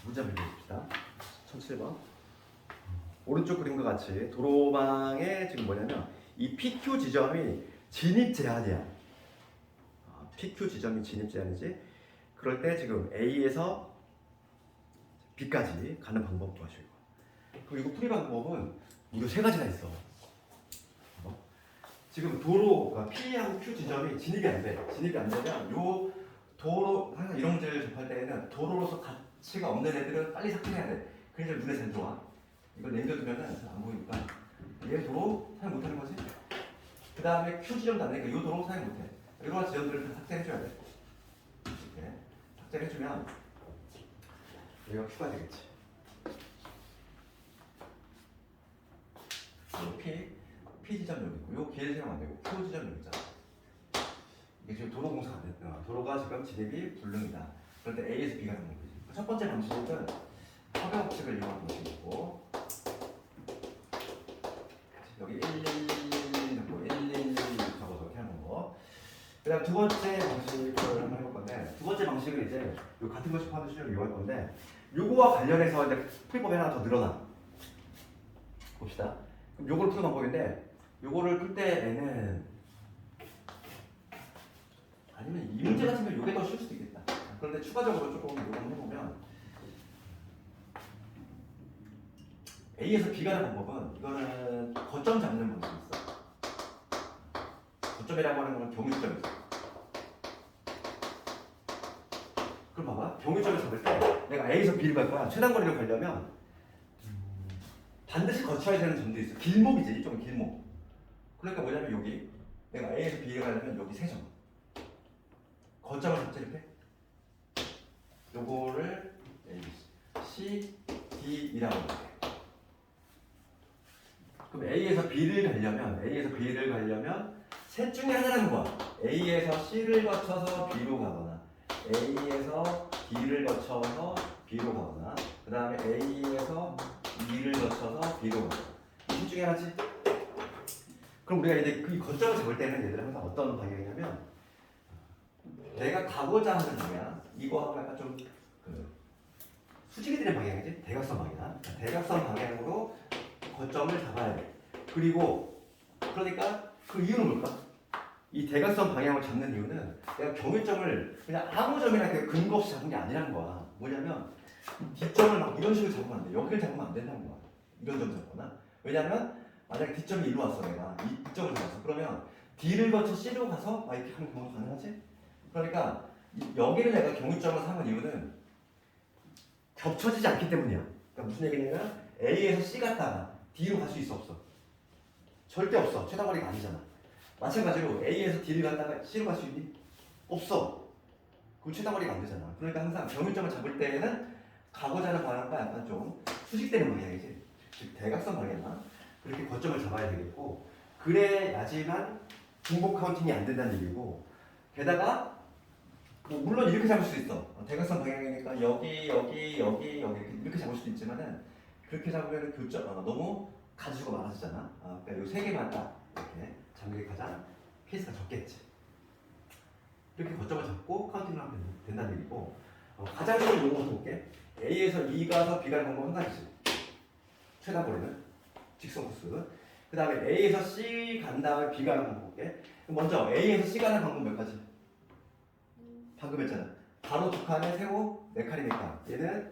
문제 한번 읽어봅시다. 1007번 오른쪽 그림과 같이 도로망에 지금 뭐냐면 이 PQ 지점이 진입 제한이야. PQ 지점이 진입 제한이지. 그럴 때 지금 A에서 B까지 가는 방법 구하실 거야. 그리고 풀이 방법은 무려 3가지나 있어. 지금 도로 P하고 Q 지점이 진입이 안 돼. 진입이 안 되면 요 도로 항상 이런 문제를 접할 때에는 도로로서 가치가 없는 애들은 빨리 삭제해야 돼. 그래서 눈에 잘 들어와. 이걸 남겨두면은 안 보이니까 얘 도로 사용 못하는 거지. 그 다음에 Q 지점도 안 되니까 이 도로 사용 못해. 이러한 지점들을 다 삭제해줘야 돼. 이렇게 삭제해주면 얘가 Q가 되겠지. P 지점 여기 있고 요 기회를 사용 안 되고 Q 지점 여기 있잖아. 이게 지금 도로 공사가 안 됐다. 도로가 지금 진입이 불능이다. 그럴 때 A에서 B가 되는 거지. 첫 번째 방식은 협의 법칙을 이용하는 방식이고 여기 1, 1, 1, 1, 1, 1 적어서 이렇게 하는 거. 그 다음 두 번째 방식을 한번 해볼 건데 두 번째 방식은 이제 요 같은 것이 포함된 수준을 이용할 건데 요거와 관련해서 이제 풀법이 하나 더 늘어나. 봅시다. 그럼 요걸 푸는 방법인데 요거를 풀 때에는 아니면 이 문제 같은 경우 요게 더 쉬울 수도 있겠다. 그런데 추가적으로 조금 요금 해보면 A에서 B가 가는 방법은 이거는 거점 잡는 방법이 있어. 거점이라고 하는 건 경유점이죠. 그럼 봐봐. 경유점을 잡을 때 내가 A에서 B를 갈 거야. 최단거리를 가려면 반드시 거쳐야 되는 점들이 있어. 길목이지. 이쪽은 길목. 그러니까 뭐냐면 여기 내가 A에서 B를 가려면 여기 3점. 거점을 잡지 이렇게. 요거를 A, C, D이라고 할게. 그럼 A에서 B를 가려면 A에서 B를 가려면 셋 중에 하나라는 거야. A에서 C를 거쳐서 B로 가거나 A에서 D를 거쳐서 B로 가거나 그 다음에 A에서 E를 거쳐서 B로 가거나 이 셋 중에 하나지? 그럼 우리가 이제 그 거점을 잡을 때는 얘들은 항상 어떤 방향이냐면 내가 가고자 하는 방향 이거하고 약간 좀 수직이 되는 방향이지? 대각선 방향. 대각선 방향으로 거점을 잡아야 돼. 그리고 그러니까 그 이유는 뭘까? 이 대각선 방향을 잡는 이유는 내가 경유점을 그냥 아무 점이나 근거 없이 잡은 게 아니라는 거야. 뭐냐면 D점을 막 이런 식으로 잡으면 안 돼. 여기를 잡으면 안 된다는 거야. 이런 점 잡거나. 왜냐면 만약에 D점이 일로 왔어 내가 이 D점을 잡았어. 그러면 D를 거쳐 C로 가서 이렇게 하는 경우가 가능하지? 그러니까 여기를 내가 경유점을 삼은 이유는 겹쳐지지 않기 때문이야. 그러니까 무슨 얘기냐면 A에서 C 갔다가 D로 갈 수 있어 없어? 절대 없어. 최다거리가 아니잖아. 마찬가지로 A에서 D를 갔다가 C로 갈 수 있니? 없어. 그럼 최다거리가 안 되잖아. 그러니까 항상 경유점을 잡을 때에는 가고자 하는 방향과 약간 좀 수직되는 방향이지. 즉 대각선 방향만 그렇게 거점을 잡아야 되겠고 그래야지만 중복 카운팅이 안 된다는 얘기고 게다가 뭐 물론 이렇게 잡을 수도 있어. 대각선 방향이니까 여기 이렇게 잡을 수도 있지만은 그렇게 잡으면 교점 너무 가지수가 많아지잖아. 그러니까 이 세 개만 딱 이렇게 잡는 게 가장 케이스가 적겠지. 이렇게 거점을 잡고 카운팅을 하면 된다는 얘기고 가장 좋은 용어부터 볼게. A에서 E 가서 B 가는 방법 한 가지지. 최단 거리는 직선 코스. 그 다음에 A에서 C 간 다음에 B 가는 방법 볼게. 먼저 A에서 C 가는 방법 몇 가지? 방금 했잖아. 가로 두 칸에 세로 네 칸이니까 얘는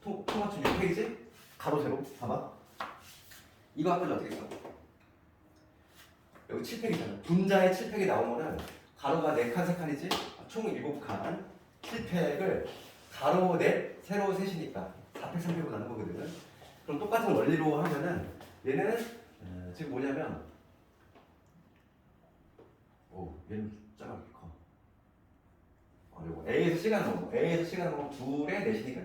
통합치 6팩이지? 가로 세로 봐봐. 이거 한 번에 어떻게 써? 여기 7팩이잖아. 분자에 7팩이 나오면은 가로가 4칸 3칸이지? 총 7칸 7팩을 가로 넷 세로 셋이니까 4팩 3팩으로 나눈 거거든. 그럼 똑같은 원리로 하면은 얘는 지금 뭐냐면 얘는 숫자가 이렇게 커. 요거 A에서 C가 나오고 A에서 C가 나오고 둘에 넷이니까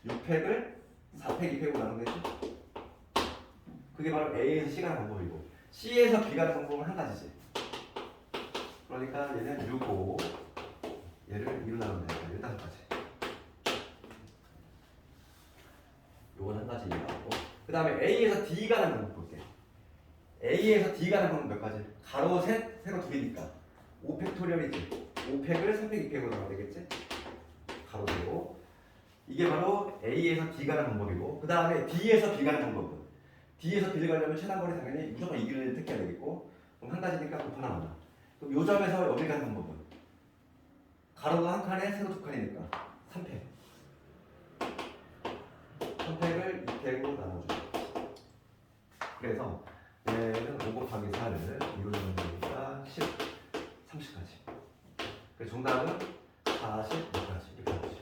6팩을 4팩 2팩으로 나누면 되지. 그게 바로 A에서 C 가는 방법이고 C에서 B 가는 방법은 한 가지지. 그러니까 얘는 6고 얘를 2로 나누면 되니까 15가지. 요건 한 가지 이해하고 그 다음에 A에서 D 가는 방법 볼게. A에서 D 가는 방법 몇 가지? 가로 셋, 세로 둘이니까 5팩토리얼이지. 5팩을 3팩 2팩으로 나와야 되겠지? 가로 세로 이게 바로 A에서 D 가는 방법이고 그 다음에 D에서 B 가는 방법은 D에서 B를 가려면 최단거리 당연히 무조건 이 길을 택해야 되겠고 그럼 한 가지니까 곱 하나 많아. 그럼 요 점에서 여기 가는 방법은 가로가 한 칸에 세로 두 칸이니까 3팩 3팩을 2팩으로 나눠줘. 그래서 얘는 5 곱하기 4를 2로 나누면 되니까 10, 30까지. 그래서 정답은 45까지 이렇게 나오지.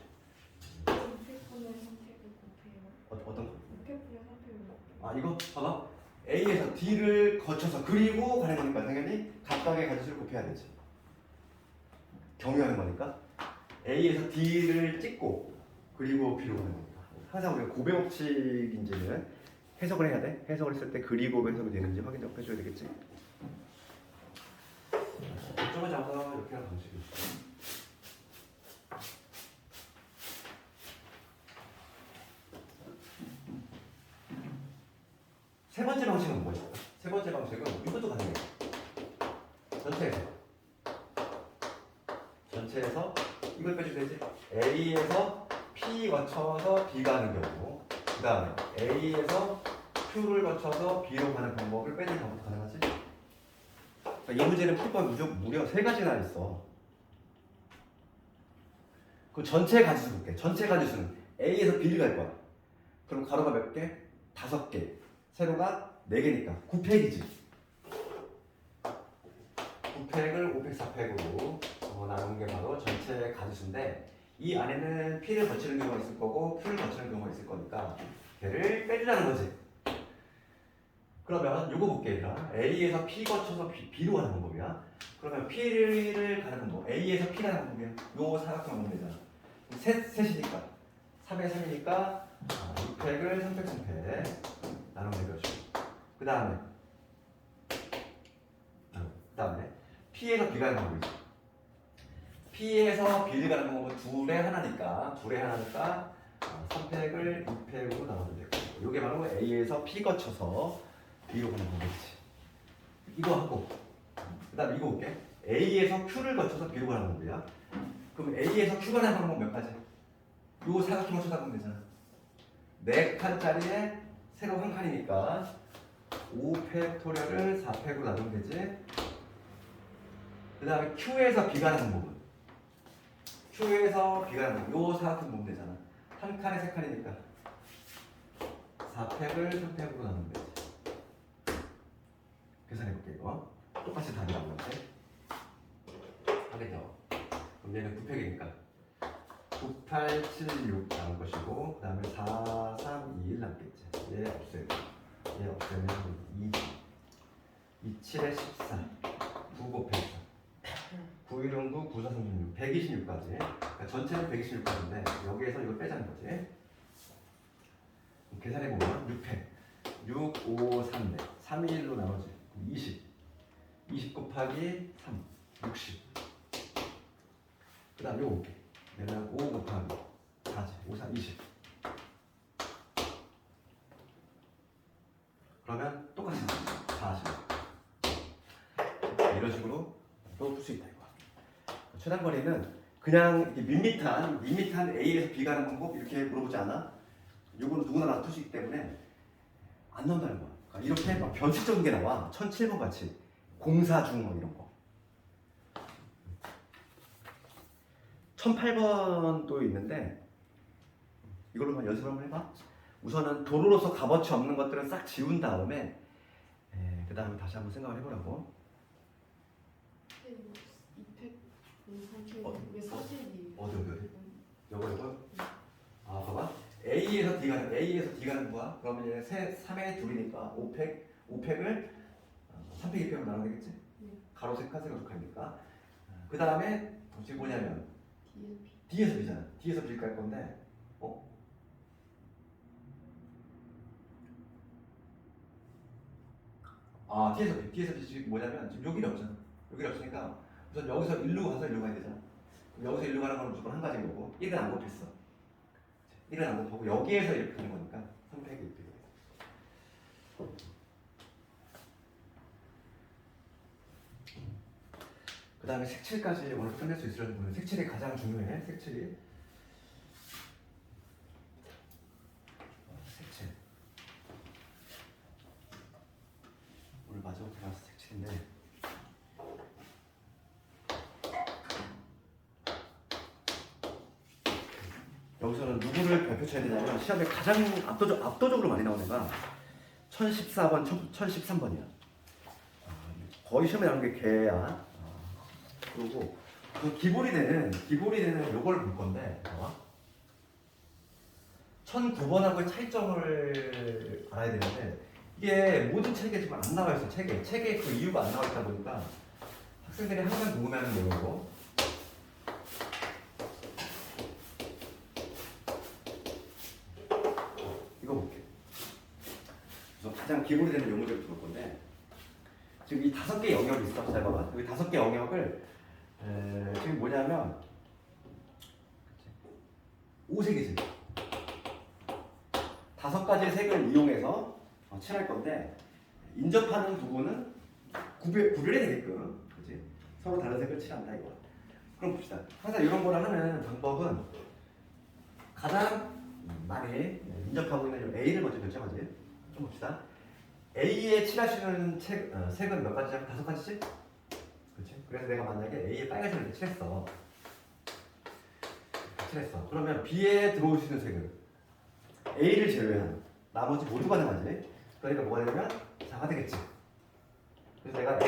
어떤 거? 이거 봐봐. A에서 D를 거쳐서 그리고 가는 거니까 당연히 각각의 가지수를 곱해야 되지. 경유하는 거니까 A에서 D를 찍고 그리고 B로 가는 거니까 항상 우리가 고배 법칙인지는 해석을 해야 돼. 해석을 했을 때 그리고 해석이 되는지 확인 좀 해줘야 되겠지. 점을 잡아서 이렇게 하는 방식이 있어. 세 번째 방식은 뭐야? 세 번째 방식은 이것도 가능해. 전체에서 이걸 빼주면 되지. A에서 P 거쳐서 B 가는 경우 그 다음에 A에서 Q를 거쳐서 B로 가는 방법을 빼는 방법 가능하지? 이 문제는 풀법 무려 3가지나 있어. 그 전체 가지수 볼게. 전체 가지수는 A에서 B를 갈 거야. 그럼 가로가 몇 개? 5개. 세로가 4개니까 9팩이지. 9팩을 5팩, 4팩으로 나눈 게 바로 전체 가지수인데 이 안에는 P를 거치는 경우가 있을 거고 Q를 거치는 경우가 있을 거니까 걔를 빼주라는 거지. 그러면 요거 볼게 얘들아. A에서 P 거쳐서 B로 가는 방법이야. 그러면 P를 가는 방법 A에서 P 가는 방법이야. 요 사각형 보면 되잖아. 셋이니까 3에 3이니까 6팩을 3팩 3팩 나누면 되죠. 그 다음에 다음에 P에서 B가 가는 방법이지. P에서 B를 가는 방법은 둘의 하나니까 3팩을 2팩으로 나눠도 되고, 이게 바로 A에서 P 거쳐서 B로 가는 방법이지. 이거 하고, 그 다음에 이거 볼게. A에서 Q를 거쳐서 B로 가는 방법이야. 그럼 A에서 Q가 가는 방법 몇 가지? 요 사각형을 쳐다보면 되잖아. 4칸짜리에 세로 한 칸이니까 5팩토리얼을 4팩으로 나누면 되지. 그 다음에 Q에서 B가 가는 방법은? Q에서 B가 가는 방법, 요 사각형 보면 되잖아. 한 칸에 3칸이니까 4팩을 3팩으로 나누면 되지. 계산해볼게. 이거 똑같이 답이 나온 거지. 하겠죠. 그럼 얘는 9팩이니까 9, 8, 7, 6 나올 것이고, 그 다음에 4, 3, 2, 1 남겠지. 얘 없애고, 얘 없애면 2, 2, 7에 14, 9 곱해서 9, 1, 9, 9, 4, 3, 6, 126까지. 그러니까 전체는 126까지인데 여기에서 이걸 빼자는 거지. 계산해보면 6팩 6, 5, 3, 4 3, 2, 1로 나오지. 20 20 곱하기 3 60. 그 다음에 요거 볼게. 얘는 5 곱하기 4지. 5, 3, 20. 그러면 똑같이 40. 이런 식으로 또 풀 수 있다 이거. 최단거리는 그냥 이렇게 밋밋한 A에서 B 가는 방법 이렇게 물어보지 않아? 요거는 누구나 다 풀 수 있기 때문에 안 나온다는 거야. 그러니까 이렇게 막 변칙적인 게 나와. 1007번 같이 공사중 뭐 이런 거. 1008번도 있는데 이걸로만 연습을 한번 해봐. 우선은 도로로서 값어치 없는 것들은 싹 지운 다음에 그 다음에 다시 한번 생각을 해보라고. 왜 사진이? 어디? 요거? 아 봐봐. A에서 D 가는 거야. 그러면 얘 3의 2이니까 5팩을 3팩 2팩으로 나눠야 되겠지? 가로 세칸 세로 칸이니까. 그 다음에 지금 뭐냐면 D에서 B잖아. D에서 B를 깔 건데 D에서 B 지금 뭐냐면 지금 여기는 없잖아. 여기는 없으니까 우선 여기서 1로 가서 1로 가야 되잖아. 그럼 여기서 1로 가는 건 무조건 한 가지인 거고 1은 안 곱했어. 1은 안 곱하고 여기에서 이렇게 가는 거니까 3팩이 이렇게 돼. 그 다음에 색칠까지 오늘 끝낼 수 있으려는 분은 색칠이 가장 중요해. 색칠. 오늘 마지막 클래스 색칠인데 여기서는 누구를 발표 쳐야 되냐면 시험에 가장 압도적으로 많이 나오는 애가 1014번, 1013번이야. 거의 시험에 나오는 게 걔야. 그리고 그 기본이 되는 요걸 볼 건데 1009번하고의 차이점을 알아야 되는데 이게 모든 책에 지금 안 나와 있어. 책에 그 이유가 안 나와 있다 보니까 학생들이 항상 궁금해하는 내용이고. 이거 볼게. 그래서 가장 기본이 되는 용어들을 볼 건데 지금 이 5개 영역이 있어. 잘 봐봐. 여기 5개 영역을 지금 뭐냐면 5색이지. 5가지의 색을 이용해서 칠할 건데 인접하는 부분은 구별이 되게끔, 그렇지? 서로 다른 색을 칠한다 이거. 그럼 봅시다. 항상 이런 거를 하는 방법은 가장 많이 인접하고 있는 A를 먼저 결정하지. 좀 봅시다. A에 칠하시는 색은 몇 가지냐? 5가지지? 그렇지? 그래서 내가 만약에 A에 빨간색을 이렇게 칠했어. 그러면 B에 들어올 수 있는 색은 A를 제외한 나머지 모두 가능하지. 그러니까 뭐가 되냐면 4가 되겠지. 그래서 내가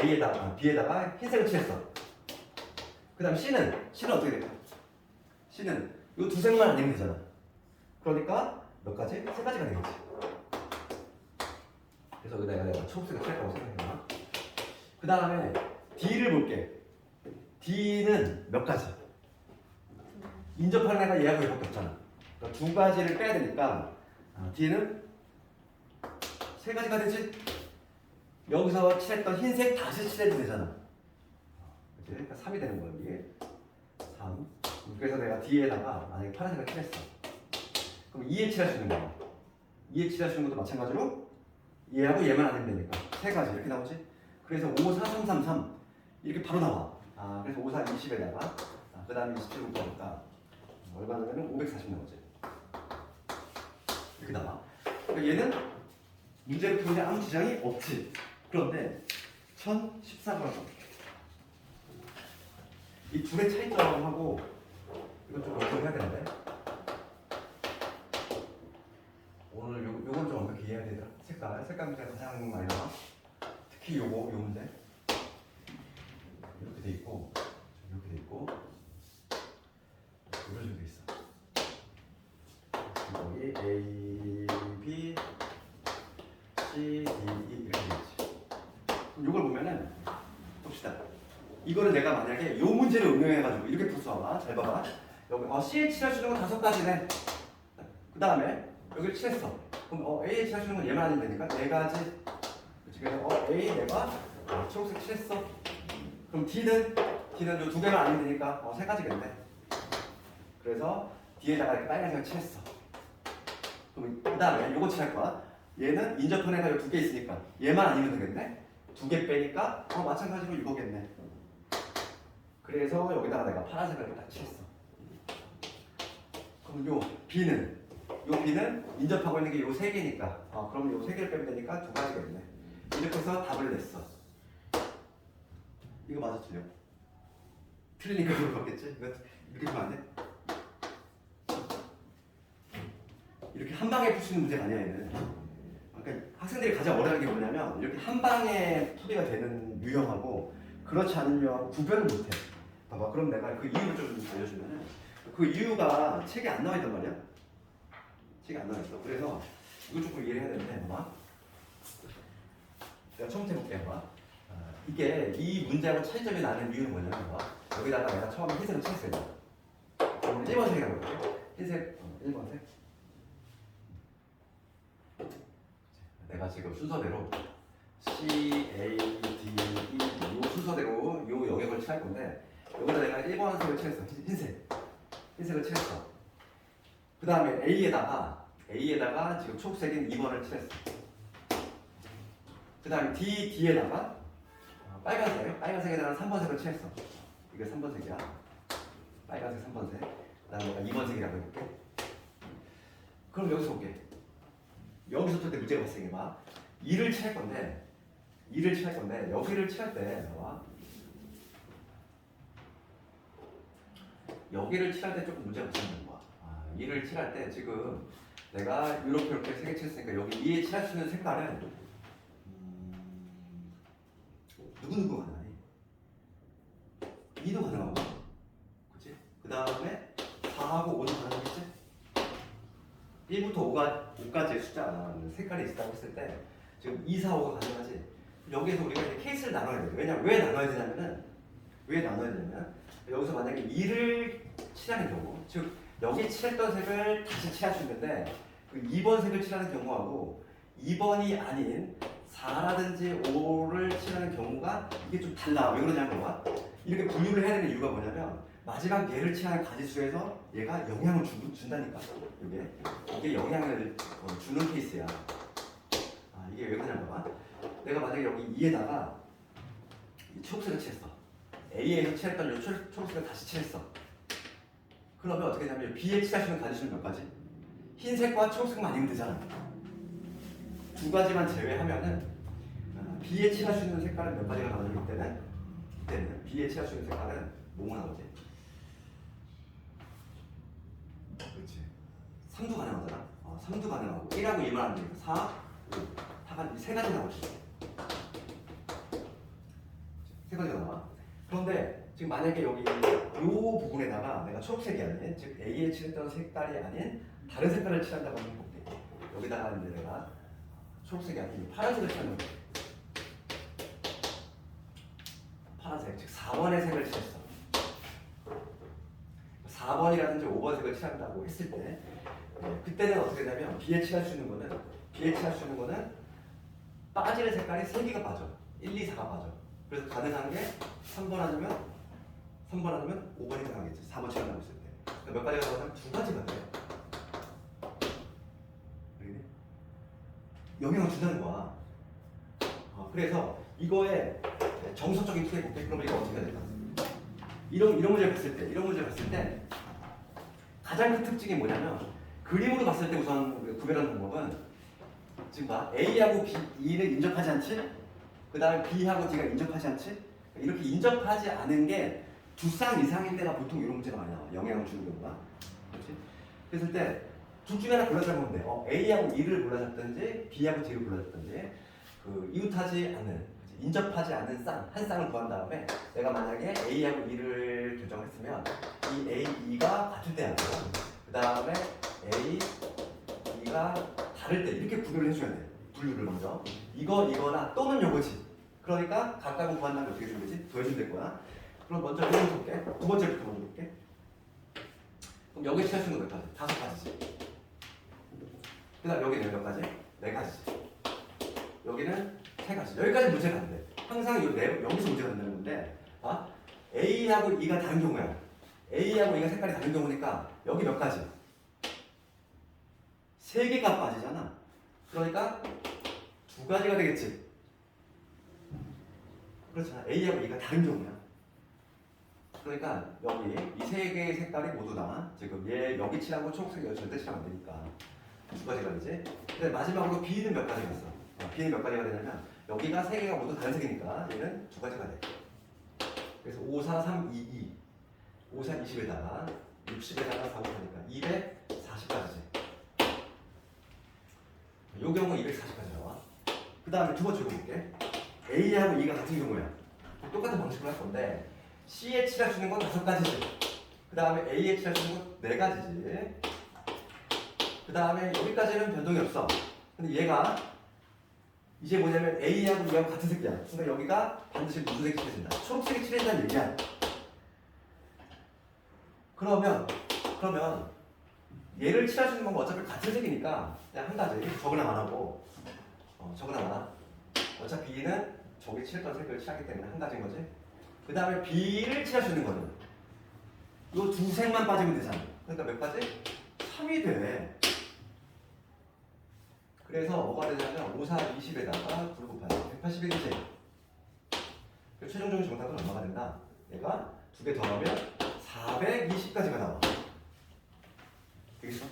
B에다가 흰색을 칠했어. 그 다음 C는 어떻게 될까? C는 이 2색만 아니면 되잖아. 그러니까 몇 가지? 3가지가 되겠지. 그래서 여기다 내가 초록색을 칠했다고 생각해봐. 그 다음에 D를 볼게. D는 몇 가지? 인접하는 애가 얘하고 얘밖에 없잖아. 그러니까 2가지를 빼야 되니까 D는 3가지가 되지? 여기서 칠했던 흰색 다시 칠해도 되잖아. 그치? 그러니까 3이 되는 거야 이게. 3. 그래서 내가 D에다가 만약에 파란색을 칠했어. 그럼 2에 칠할 수 있는 거야. 2에 칠할 수 있는 것도 마찬가지로 얘하고 얘만 아니면 되니까 세 가지 이렇게 나오지. 그래서 5, 4, 3, 3, 3 이렇게 바로 나와. 그래서 5, 4, 20에다가 그 다음에 27 곱하니까 얼마 나오면 540 나오지. 이렇게 나와. 그러니까 얘는 문제를 풀는데 아무 지장이 없지. 그런데 1014g. 이 둘의 차이점하고 이건 좀 연결해야 되는데 오늘 요건 좀 어떻게 이해해야 되더라? 색깔 문제가 가장 많이 나와. 특히 요 문제 이렇게 돼 있고 이렇게 돼 있고 이런 식으로 돼 있어. 여기 A, B, C, D, E 이렇게 돼 있지. 그럼 요걸 보면은 봅시다. 이거를 내가 만약에 요 문제를 응용해가지고 이렇게 풀어봐. 잘 봐봐. 여기 C에 칠할 수 있는 건 5가지네. 그 다음에 여기를 칠했어. 그럼 A에 칠할 수 있는 건 얘만 아니면 되니까 4가지. 그래서 A 내가 초록색 칠했어. 그럼 D는 요 2개만 아니면 되니까 3가지겠네. 그래서 D에다가 이렇게 빨간색을 칠했어. 그럼 그 다음에 요거 칠할 거야. 얘는 인접선에가 요 2개 있으니까 얘만 아니면 되겠네. 2개 빼니까 마찬가지로 이거겠네. 그래서 여기다가 내가 파란색을 딱 칠했어. 그럼 요 B는 인접하고 있는 게 요 3개니까 그럼 요 3개를 빼면 되니까 2가지겠네. 이렇게 해서 답을 냈어. 이거 맞아 틀려? 틀리니까 그걸 받겠지? 이거 이렇게 하면 안 돼? 이렇게 한 방에 풀 수 있는 문제가 아니야 얘는. 그러니까 학생들이 가장 어려운 게 뭐냐면 이렇게 한 방에 풀이가 되는 유형하고 그렇지 않은 유형하고 구별을 못해. 봐봐. 그럼 내가 그 이유를 좀 알려주면은 그 이유가 책에 안 나와 있단 말이야. 책에 안 나와 있어. 그래서 이거 조금 이해를 해야 되는데 봐봐. 내가 처음부터 해볼게. 봐봐. 이게 이 문제하고 차이점이 나는 이유는 뭐냐면 봐봐. 여기다가 내가 처음에 흰색을 칠했어요. 1번색이라고 볼게. 흰색 1번색. 내가 지금 순서대로 C, A, D, E 이 순서대로 이 영역을 칠할 건데 여기다 내가 1번색을 칠했어. 흰색을 칠했어. 그 다음에 A에다가 지금 초록색인 2번을 칠했어. 그 다음에 D에다가 빨간색에다가 3번색을 칠했어. 이게 3번색이야. 빨간색 3번색. 그 다음에 내가 2번색이라고 해볼게. 그럼 여기서 볼게. 여기서부터 내 문제가 발생해봐. 2를 칠할 건데 여기를 칠할 때 봐봐. 여기를 칠할 때 조금 문제가 발생하는 거야. 2를 칠할 때 지금 내가 이렇게 3개 칠했으니까 여기 2에 칠할 수 있는 색깔은 누구 가능하니? 2도 가능하고 그치? 그 다음에 4하고 5도 가능하겠지? 1부터 5까지의 숫자 색깔이 있다고 했을 때 지금 2, 4, 5가 가능하지. 여기에서 우리가 이제 케이스를 나눠야 돼요. 왜냐면 왜 나눠야 되냐면 여기서 만약에 2를 칠하는 경우, 즉 여기 칠했던 색을 다시 칠할 수 있는데 그 2번 색을 칠하는 경우하고 2번이 아닌 4라든지 5를 칠하는 경우가 이게 좀 달라. 왜 그러냐면 봐. 이렇게 분류를 해야 되는 이유가 뭐냐면 마지막 얘를 칠하는 가지수에서 얘가 영향을 준다니까. 이게 영향을 주는 케이스야. 이게 왜 그러냐면 봐. 내가 만약에 여기 2에다가 이 초록색을 칠했어. A에서 칠했던 이 초록색을 다시 칠했어. 그러면 어떻게 되냐면 B에 칠할 수 있는 가지수는 몇 가지? 흰색과 초록색만 아니면 되잖아. 2가지만 제외하면은 B에 칠할 수 있는 색깔은 몇 가지가 나오냐면 이때는 B에 칠할 수 있는 색깔은 뭐가 나오지? 그렇지. 3도 가능하잖아. 3도 가능하고 1하고 2만 하면 되니까 4, 5 다가 3가지 나오지. 3가지가 나와. 그런데 지금 만약에 여기 이 부분에다가 내가 초록색이 아닌, 즉 A에 칠했던 색깔이 아닌 다른 색깔을 칠한다고 하면 볼게. 여기다가 이제 내가 초록색이 아닌 파란색을 칠하는 거야. 파란색, 즉 4번의 색을 칠했어. 4번이라든지 5번 색을 칠한다고 했을 때 그때는 어떻게 되냐면 B에 칠할 수 있는 거는 빠지는 색깔이 3개가 빠져. 1, 2, 4가 빠져. 그래서 가능한 게 3번 아니면 3번 하면 5번이 나가겠지. 4번 칠한다고 했을 때. 그러니까 몇 가지가 나오면 두 가지가 돼. 알겠니? 영향을 준다는 거야. 그래서 이거에 정석적인 투에 볼게. 그러면 이거 어떻게 해야 될까? 이런 문제를 봤을 때 가장 큰 특징이 뭐냐면 그림으로 봤을 때 우선 구별하는 방법은 지금 봐. A하고 E를 인접하지 않지? 그 다음에 B하고 D가 인접하지 않지? 이렇게 인접하지 않은 게 두 쌍 이상일 때가 보통 이런 문제가 많이 나와. 영향을 주는 경우가. 그렇지? 그랬을 때 둘 중에 하나 골라잡으면 돼. A하고 E를 골라잡든지 B하고 D를 골라잡든지 그 이웃하지 않는, 인접하지 않는 한 쌍을 구한 다음에 내가 만약에 A하고 E를 결정했으면 이 A, E가 같을 때 하고 그 다음에 A, E가 다를 때 이렇게 구별을 해줘야 돼. 분류를 먼저. 이거나 또는 요거지. 그러니까 각각은 구한 다음에 어떻게 해주면 되지? 더해주면 될 거야. 그럼 먼저 이거 볼게. 두 번째부터 먼저 볼게. 그럼 여기 칠할 수 있는 거 몇 가지? 5가지지. 그 다음 여기는 몇 가지? 4가지지. 여기는 3가지. 여기까지 문제가 안 돼. 항상 여기서 문제가 된다는 건데, A하고 E가 다른 경우야. A하고 E가 색깔이 다른 경우니까 여기 몇 가지? 3개가 빠지잖아. 그러니까 2가지가 되겠지. 그렇잖아. A하고 E가 다른 경우야. 그러니까 여기 이 3개의 색깔이 모두 다 지금 얘 여기 칠하고 초록색이 절대 칠하면 안 되니까 2가지가 되지. 근데 마지막으로 B는 몇 가지가 있어? B는 몇 가지가 되냐면 여기가 3개가 모두 다른 색이니까 얘는 2가지가 돼. 그래서 5, 4, 3, 2, 2 5, 4, 20에다가 60에다가 4, 5 하니까 240까지지. 요 경우 240까지 나와. 그 다음에 두 번째 볼게. A하고 E가 같은 경우야. 똑같은 방식으로 할 건데 C에 칠할 수 있는 건 5가지지. 그 다음에 A에 칠할 수 있는 건 4가지지. 그 다음에 여기까지는 변동이 없어. 근데 얘가 이제 뭐냐면 A하고 E하고 같은 색이야. 그러니까 여기가 반드시 무슨 색이 칠해진다. 초록색이 칠해진다는 얘기야. 그러면 얘를 칠할 수 있는 건 어차피 같은 색이니까 그냥 한 가지 적으나 말하고 적으나 말아. 어차피 E는 저기 칠했던 색을 칠하기 때문에 한 가지인 거지. 그 다음에 B를 칠할 수 있는 거는 요 두 색만 빠지면 되잖아. 그러니까 몇 가지? 3이 돼. 그래서 뭐가 되냐면 5, 4, 20에다가 9 곱하기 181이지. 최종적인 정답은 얼마가 된다? 얘가 2개 더하면 420까지가 나와. 되겠어?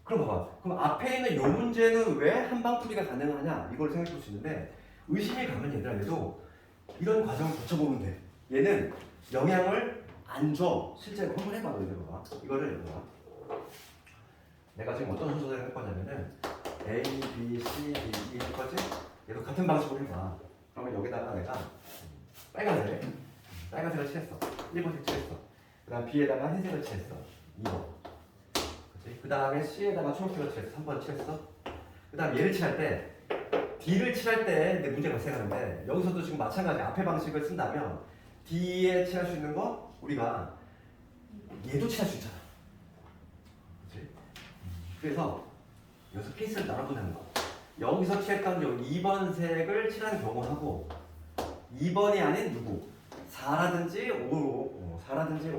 그럼 봐봐. 그럼 앞에 있는 요 문제는 왜 한방풀이가 가능하냐? 이걸 생각해 볼 수 있는데 의심이 가면 얘들아 얘도 이런 과정을 거쳐보면 돼. 얘는 영향을 안 줘. 실제로 한번 해봐. 너희들 봐봐. 이거를 봐봐. 내가 지금 어떤 순서대로 할 거냐면은 A, B, C, D, E 할 거지? 얘도 같은 방식으로 해봐. 그러면 여기다가 내가 빨간색을 칠했어. 1번색 칠했어. 그 다음 B에다가 흰색을 칠했어. 2번. 그 다음에 C에다가 초록색을 칠했어. 3번 칠했어. 그 다음 얘를 칠할 때 D를 칠할 때 내 문제가 발생하는데 여기서도 지금 마찬가지 앞에 방식을 쓴다면 D에 칠할 수 있는 거 우리가 얘도 칠할 수 있잖아. 그치? 그래서 여기서 케이스를 나눠보는 거. 여기서 칠했던 요 2번 색을 칠하는 경우하고 2번이 아닌 누구? 4라든지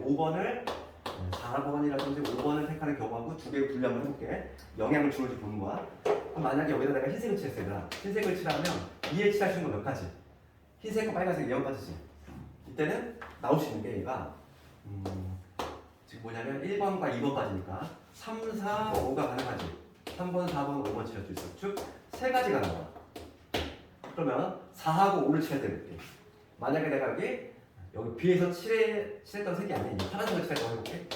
5번을 4번이라든지 5번을 택하는 경우하고 두 개의 분량을 해볼게. 영향을 주는지 보는 거야. 그럼 만약에 여기다 내가 흰색을 칠했어. 흰색을 칠하면 2에 칠할 수 있는 건 몇 가지? 흰색과 빨간색 0가지지. 이때는 나올 수 있는 게 얘가 지금 뭐냐면 1번과 2번까지니까 3, 4, 5가 가능하지. 3번, 4번, 5번 칠할 수 있어. 즉 3가지가 나와. 그러면 4하고 5를 칠할 때 이렇게. 만약에 내가 여기 B에서 칠했던 색이 아닌 파란색을 칠했다고 해볼게.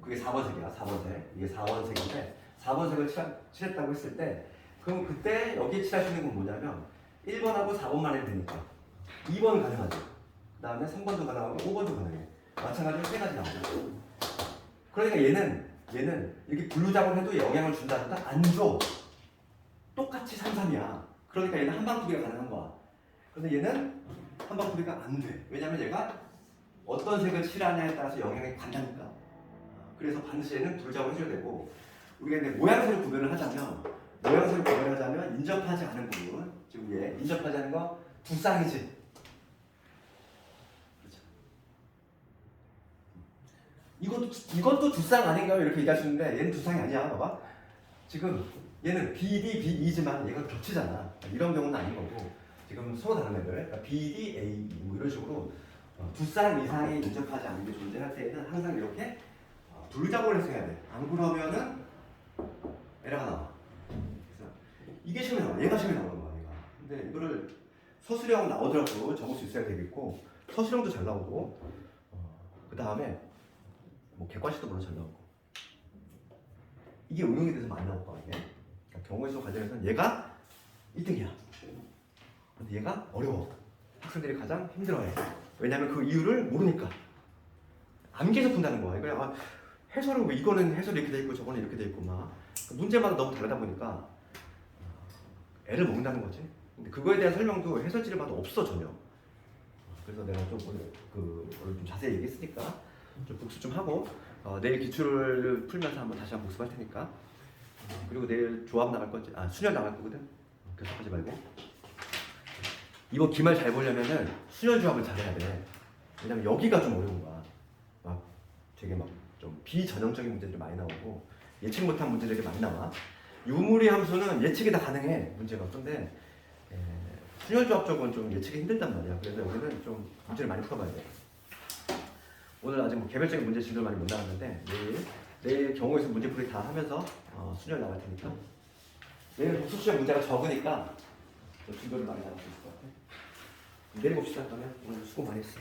그게 4번색이야. 4번색. 이게 4번색인데 4번색을 칠했다고 했을 때 그럼 그때 여기에 칠할 수 있는 건 뭐냐면 1번하고 4번만 해도 되니까 2번은 가능하지. 그 다음에 3번도 가능하고 5번도 가능해. 마찬가지로 3가지 나오죠. 그러니까 얘는 이렇게 분류 작업을 해도 영향을 준다든가 안 줘. 똑같이 3, 3이야. 그러니까 얘는 한방풀이가 가능한 거야. 근데 얘는 한방풀이가 안 돼. 왜냐면 얘가 어떤 색을 칠하냐에 따라서 영향이 간다니까. 그래서 반드시 얘는 분류 작업을 해줘야 되고 우리가 이제 모양새를 구별을 하자면 인접하지 않은 부분 지금 얘 인접하지 않은 거 두 쌍이지. 그렇죠. 이것도 두 쌍 아닌가요? 이렇게 얘기하시는데 얘는 두 쌍이 아니야. 봐봐. 지금 얘는 BD, BE지만 얘가 겹치잖아. 이런 경우는 아닌 거고 지금 서로 다른 애들 그러니까 BD, A 뭐 이런 식으로 두 쌍 이상이 인접하지 않는 게 존재할 때에는 항상 이렇게 불작업을 해서 해야 돼. 안 그러면은 에러가 나와. 그래서 이게 시험에 나와. 얘가 시험에 나오는 거야. 얘가. 근데 이거를 서술형 나오더라도 적을 수 있어야 되겠고 서술형도 잘 나오고 그 다음에 뭐 객관식도 물론 잘 나오고 이게 응용이 돼서 많이 나올 거야. 이게. 그러니까 경우의 수 관련해서는 얘가 1등이야. 근데 얘가 어려워. 학생들이 가장 힘들어해. 왜냐면 그 이유를 모르니까. 암기해서 푼다는 거야. 그냥 해설은 왜 이거는 해설이 이렇게 돼 있고 저거는 이렇게 돼 있고 막 문제마다 너무 다르다 보니까 애를 먹는다는 거지. 근데 그거에 대한 설명도 해설지를 봐도 없어 전혀. 그래서 내가 좀 오늘 오늘 좀 자세히 얘기했으니까 좀 복습 좀 하고 내일 기출을 풀면서 다시 한번 복습할 테니까. 그리고 내일 조합 나갈 거지. 순열 나갈 거거든. 교섭하지 말고. 이번 기말 잘 보려면은 순열 조합을 잘해야 돼. 왜냐면 여기가 좀 어려운 거야. 막 되게 막 좀 비전형적인 문제들이 많이 나오고 예측 못한 문제들이 많이 나와. 유무리 함수는 예측이 다 가능해 문제가. 근데 순열 조합 쪽은 좀 예측이 힘들단 말이야. 그래서 여기는 좀 문제를 많이 풀어봐야 돼. 오늘 아직 뭐 개별적인 문제 진도를 많이 못 나갔는데 내일 경우에서 문제풀이 다 하면서 순열 나갈 테니까 내일 독서 시험 문제가 적으니까 진도를 많이 나갈 수 있을 것 같아. 내일 봅시다. 그러면 오늘 수고 많이 했어.